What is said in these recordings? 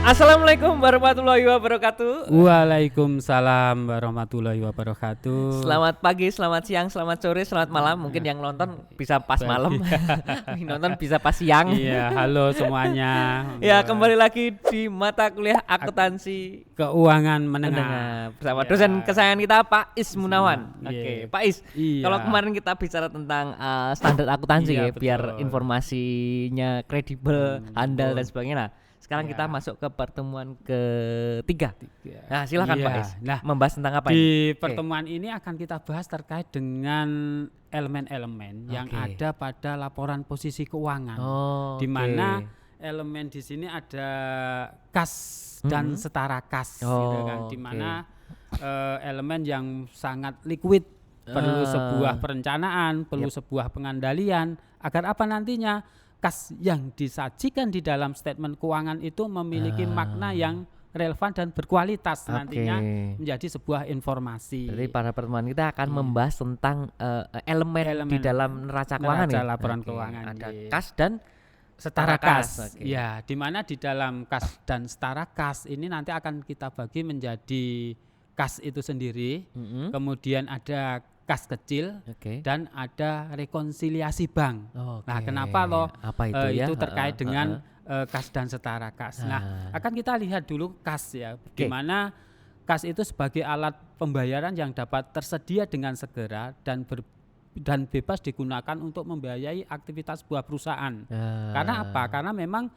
Assalamualaikum warahmatullahi wabarakatuh. Waalaikumsalam warahmatullahi wabarakatuh. Selamat pagi, selamat siang, selamat sore, selamat malam. Mungkin yang nonton bisa pas malam, yang nonton bisa pas siang. Iya, halo semuanya. Ya, kembali lagi di mata kuliah akuntansi Keuangan menengah bersama Ya. dosen kesayangan kita Pak Is Munawan. Iya. Oke, Pak Is. Iya. Kalau kemarin kita bicara tentang standar akuntansi Iya, biar betul. informasinya kredibel, handal betul. dan sebagainya. Nah, sekarang Ya. kita masuk ke pertemuan ketiga. Nah, silakan Iya. Pak Is. Nah, Membahas tentang apa ini? di Oke. pertemuan ini akan kita bahas terkait dengan elemen-elemen yang Oke. ada pada laporan posisi keuangan. Oh, Di oke. mana elemen di sini ada kas dan setara kas gitu kan. Oh, Di oke. mana elemen yang sangat liquid, perlu sebuah perencanaan, perlu sebuah pengandalian agar apa nantinya kas yang disajikan di dalam statement keuangan itu memiliki makna yang relevan dan berkualitas nantinya menjadi sebuah informasi. Berarti pada pertemuan kita akan membahas tentang elemen di dalam neraca keuangan neraca ya. laporan Oke. keuangan, Ada iya. kas dan Setara kas. Oke. Ya, di mana di dalam kas dan setara kas ini nanti akan kita bagi menjadi kas itu sendiri, kemudian ada kas kecil Oke. dan ada rekonsiliasi bank. Oke. Nah, kenapa loh Apa itu ya? itu terkait dengan kas dan setara kas. Nah, akan kita lihat dulu kas ya, di mana kas itu sebagai alat pembayaran yang dapat tersedia dengan segera dan bebas digunakan untuk membiayai aktivitas sebuah perusahaan. Karena apa? Karena memang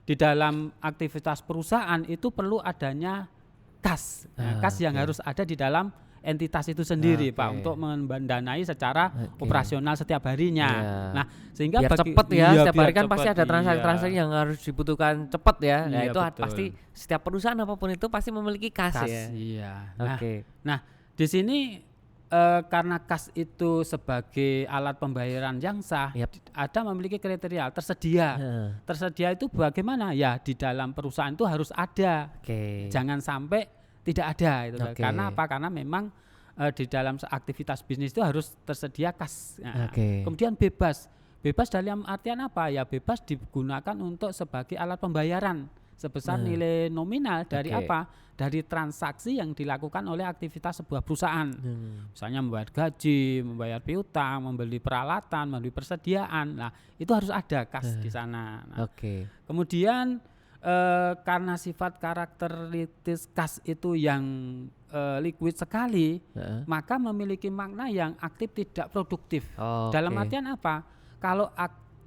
di dalam aktivitas perusahaan itu perlu adanya kas. Nah, kas yang harus ada di dalam entitas itu sendiri, Pak, untuk mendanai secara operasional setiap harinya. Iya. Nah, sehingga Biar cepet ya, iya, setiap biar hari kan pasti cepet, ada transaksi-transaksi iya. yang harus dibutuhkan cepet ya. Nah, Iya, itu betul. pasti setiap perusahaan apapun itu pasti memiliki kas, Kas, ya. iya. Oke. Nah, di sini karena kas itu sebagai alat pembayaran yang sah, ada memiliki kriteria tersedia. Tersedia itu bagaimana? Ya, di dalam perusahaan itu harus ada. Oke. Jangan sampai tidak ada itu. Oke. Karena apa? Karena memang di dalam aktivitas bisnis itu harus tersedia kas. Nah, Oke. kemudian bebas. Bebas dalam artian apa? Ya, bebas digunakan untuk sebagai alat pembayaran sebesar nilai nominal dari Oke. apa? Dari transaksi yang dilakukan oleh aktivitas sebuah perusahaan. Misalnya membayar gaji, membayar piutang, membeli peralatan, membeli persediaan. Nah, itu harus ada kas di sana. Nah, Oke. kemudian karena sifat karakteristik kas itu yang liquid sekali, maka memiliki makna yang aktif tidak produktif. Oke. Dalam artian apa? Kalau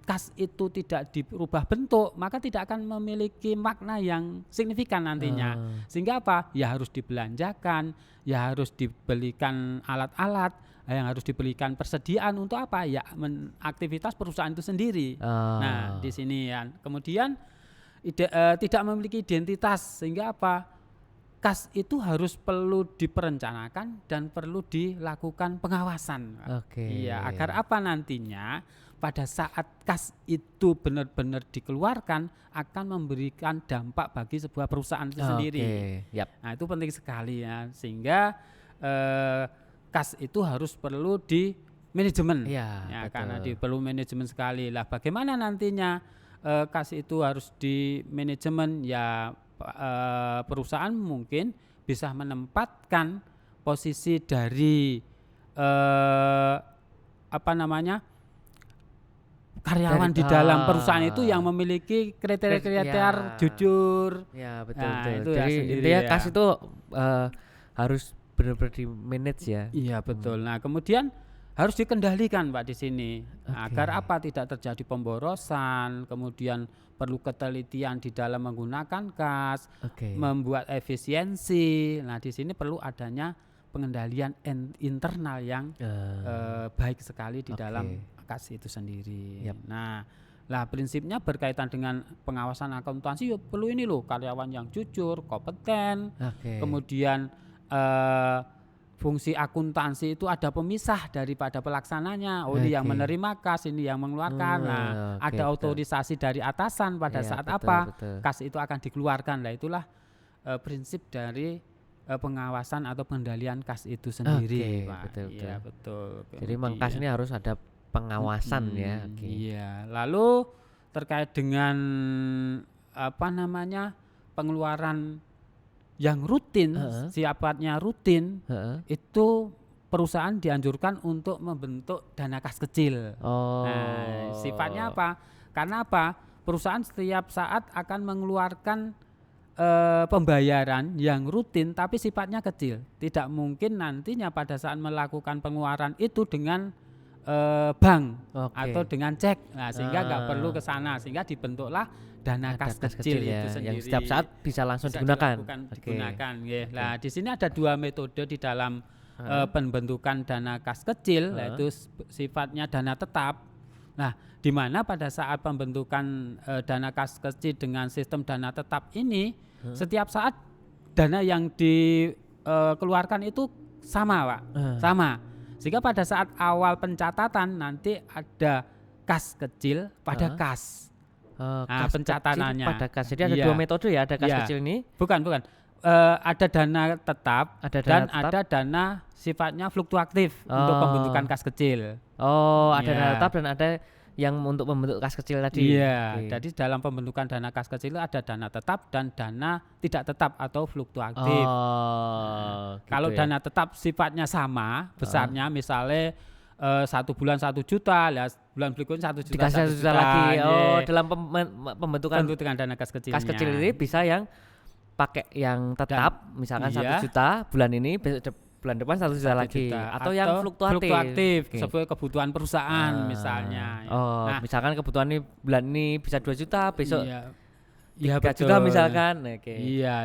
kas itu tidak dirubah bentuk, maka tidak akan memiliki makna yang signifikan nantinya. Sehingga apa? Ya harus dibelanjakan, ya harus dibelikan alat-alat, yang harus dibelikan persediaan untuk apa? Ya aktivitas perusahaan itu sendiri. Nah, di sini ya. Kemudian tidak memiliki identitas, sehingga apa? Kas itu harus perlu diperencanakan dan perlu dilakukan pengawasan. Oke. Iya, agar apa nantinya pada saat kas itu benar-benar dikeluarkan akan memberikan dampak bagi sebuah perusahaan itu sendiri. Yap. Nah, itu penting sekali ya, sehingga kas itu harus perlu di manajemen. Iya, Ya, betul. karena perlu manajemen sekali. Lah, bagaimana nantinya kas itu harus di manajemen? Ya, perusahaan mungkin bisa menempatkan posisi dari karyawan di dalam perusahaan itu yang memiliki kriteria jujur. Ya, betul. Nah, betul. itu ya Jadi sendiri intinya ya. kas itu harus benar-benar di manage ya. Iya, betul. Nah, kemudian harus dikendalikan, Pak, di sini. Nah, agar apa? Tidak terjadi pemborosan, kemudian perlu ketelitian di dalam menggunakan kas, membuat efisiensi. Nah, di sini perlu adanya pengendalian internal yang baik sekali di dalam kas itu sendiri. Nah, prinsipnya berkaitan dengan pengawasan akuntansi ya perlu ini loh, karyawan yang jujur, kompeten. Kemudian fungsi akuntansi itu ada pemisah daripada pelaksananya. Ini yang menerima kas, ini yang mengeluarkan. Ada otorisasi dari atasan pada saat kas itu akan dikeluarkan. Nah, itulah prinsip dari pengawasan atau pengendalian kas itu sendiri, Pak. Iya, betul. Jadi memang kas ini harus ada pengawasan ya. Iya. Lalu terkait dengan pengeluaran yang rutin, sifatnya rutin, itu perusahaan dianjurkan untuk membentuk dana kas kecil. Nah, sifatnya apa? Karena apa? Perusahaan setiap saat akan mengeluarkan pembayaran yang rutin tapi sifatnya kecil. Tidak mungkin nantinya pada saat melakukan pengeluaran itu dengan bank atau dengan cek. Nah, sehingga nggak perlu ke sana, sehingga dibentuklah dana kas kecil itu sendiri yang setiap saat bisa langsung digunakan. Digunakan. Nah, di sini ada 2 metode di dalam pembentukan dana kas kecil, yaitu sifatnya dana tetap. Nah, di mana pada saat pembentukan dana kas kecil dengan sistem dana tetap ini, setiap saat dana yang dikeluarkan itu sama, Pak. Sama. Sehingga pada saat awal pencatatan nanti ada kas kecil pada kas. Kas pencatatannya pada kas. Jadi ada 2 metode ya, ada kas kecil ini. Bukan. Ada dana tetap ada dana sifatnya fluktuatif untuk pembentukan kas kecil. Ada dana tetap dan ada yang untuk membentuk kas kecil tadi. Jadi dalam pembentukan dana kas kecil ada dana tetap dan dana tidak tetap atau fluktuatif. Gitu kalau dana tetap sifatnya sama besarnya, misalnya 1 bulan 1 juta, bulan berikutnya 1 juta, dikasih 1 juta lagi. Dalam pembentukan dana kas kecil. Kas kecil ini bisa yang pakai yang tetap, misalkan 1 juta bulan ini, bulan depan 1 juta lagi, atau yang fluktuatif sesuai kebutuhan perusahaan misalnya. Nah, misalkan kebutuhan ini bulan ini bisa 2 juta, besok 3 betul. juta misalkan.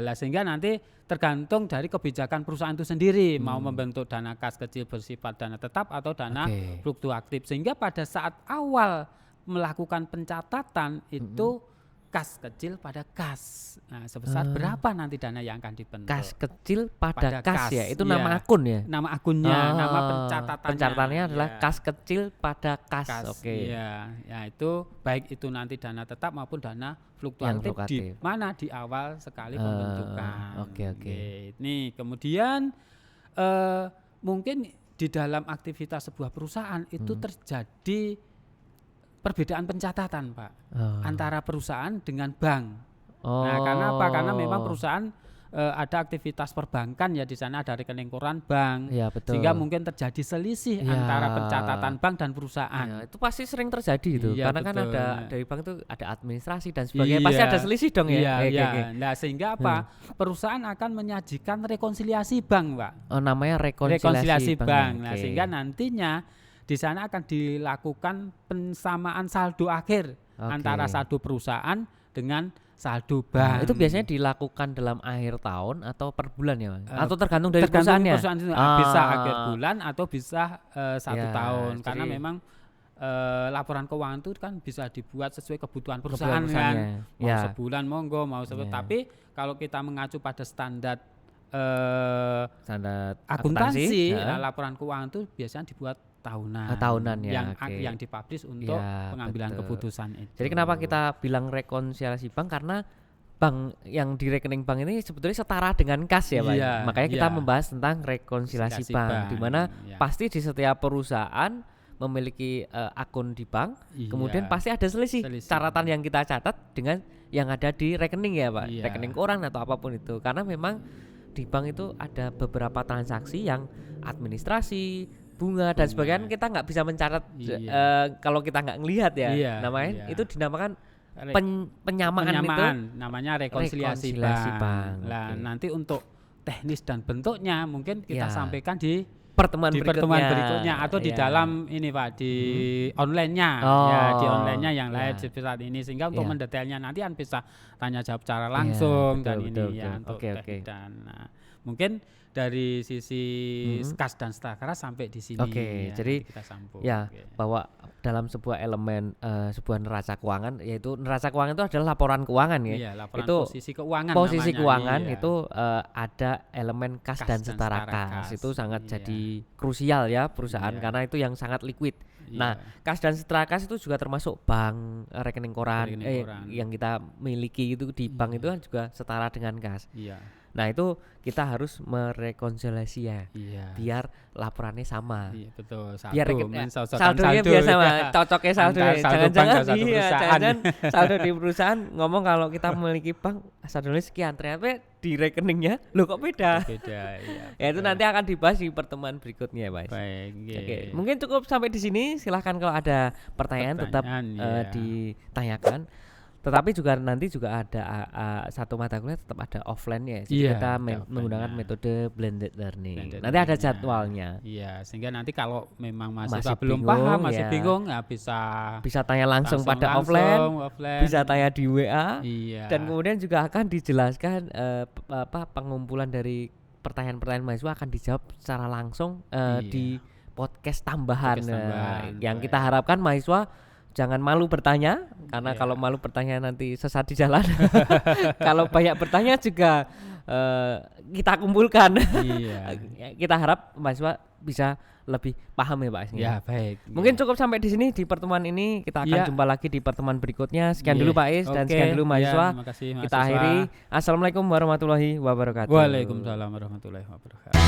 Lah sehingga nanti tergantung dari kebijakan perusahaan itu sendiri mau membentuk dana kas kecil bersifat dana tetap atau dana fluktuatif, sehingga pada saat awal melakukan pencatatan itu kas kecil pada kas. Nah, sebesar berapa nanti dana yang akan dibentuk? Kas kecil pada kas ya. Itu nama akun ya. Nama akunnya, nama pencatatannya adalah kas kecil pada kas. Ya itu baik itu nanti dana tetap maupun dana fluktuatif di mana di awal sekali pembentukan. Nih, kemudian mungkin di dalam aktivitas sebuah perusahaan itu terjadi perbedaan pencatatan, Pak, antara perusahaan dengan bank. Nah, karena apa? Karena memang perusahaan ada aktivitas perbankan ya, di sana ada rekening koran bank, sehingga mungkin terjadi selisih antara pencatatan bank dan perusahaan. Itu pasti sering terjadi itu, karena kan ada dari bank itu ada administrasi dan sebagainya, pasti ada selisih dong ya. Nah, sehingga apa? Perusahaan akan menyajikan rekonsiliasi bank, Pak. Namanya rekonsiliasi bank. Nah, sehingga nantinya di sana akan dilakukan pensamaan saldo akhir antara saldo perusahaan dengan saldo bank. Itu biasanya dilakukan dalam akhir tahun atau per bulan ya, Bang? Atau tergantung dari perusahaannya? Perusahaan itu bisa akhir bulan atau bisa 1 tahun. Karena memang laporan keuangan itu kan bisa dibuat sesuai kebutuhan perusahaan kan. Mau sebulan monggo, mau tapi kalau kita mengacu pada standar akuntansi, laporan keuangan itu biasanya dibuat tahunan yang dipublish untuk pengambilan keputusan itu. Jadi kenapa kita bilang rekonsiliasi bank? Karena bank yang di rekening bank ini sebetulnya setara dengan kas ya, Pak. Makanya kita membahas tentang rekonsiliasi bank, di mana pasti di setiap perusahaan memiliki akun di bank, kemudian pasti ada selisih catatan yang kita catat dengan yang ada di rekening ya, Pak. Rekening koran atau apapun itu. Karena memang di bank itu ada beberapa transaksi yang administrasi, bunga dan sebagainya, kita nggak bisa mencatat kalau kita nggak ngelihat ya. Namanya itu dinamakan penyamaan itu namanya rekonsiliasi bank. Nanti untuk teknis dan bentuknya mungkin kita sampaikan di pertemuan berikutnya atau di dalam ini, Pak, di online-nya di online-nya yang live seperti saat ini, sehingga untuk mendetailnya nanti kan bisa tanya jawab secara langsung untuk teknis dan mungkin dari sisi kas dan stakra sampai di sini. Jadi kita sambung. Bahwa dalam sebuah elemen sebuah neraca keuangan, yaitu neraca keuangan itu adalah laporan keuangan ya. Laporan itu posisi keuangan. Posisi keuangan itu ada elemen kas dan setara kas. Itu sangat jadi krusial ya perusahaan karena itu yang sangat liquid. Nah, kas dan setara kas itu juga termasuk bank, rekening koran yang kita miliki itu di bank itu kan juga setara dengan kas. Nah itu kita harus merekonsiliasi ya, biar laporannya sama. Iya betul. Biar saldonya biar sama, cocoknya saldo. Jangan-jangan saldo di perusahaan ngomong kalau kita memiliki bank saldonya sekian, ternyata di rekeningnya lo kok beda. Iya. Ya itu nanti akan dibahas di pertemuan berikutnya, Mas. Baik. Oke, mungkin cukup sampai di sini. Silahkan kalau ada pertanyaan tetap ditanyakan. Tetapi juga nanti juga ada satu mata kuliah tetap ada offline-nya. Jadi kita menggunakan metode blended learning. Nanti ada jadwalnya. Iya, sehingga nanti kalau memang mahasiswa belum paham, masih bingung ya bisa tanya langsung pada offline, bisa tanya di WA. Iya. Dan kemudian juga akan dijelaskan pengumpulan dari pertanyaan-pertanyaan mahasiswa akan dijawab secara langsung di podcast tambahan. Yang kita harapkan mahasiswa jangan malu bertanya, karena kalau malu bertanya nanti sesat di jalan. Kalau banyak bertanya juga kita kumpulkan. Kita harap mahasiswa bisa lebih paham ya Pak Is. Ya baik. Mungkin cukup sampai di sini di pertemuan ini. Kita akan jumpa lagi di pertemuan berikutnya. Sekian dulu Pak Is dan sekian dulu mahasiswa. Kita akhiri. Assalamualaikum warahmatullahi wabarakatuh. Waalaikumsalam warahmatullahi wabarakatuh.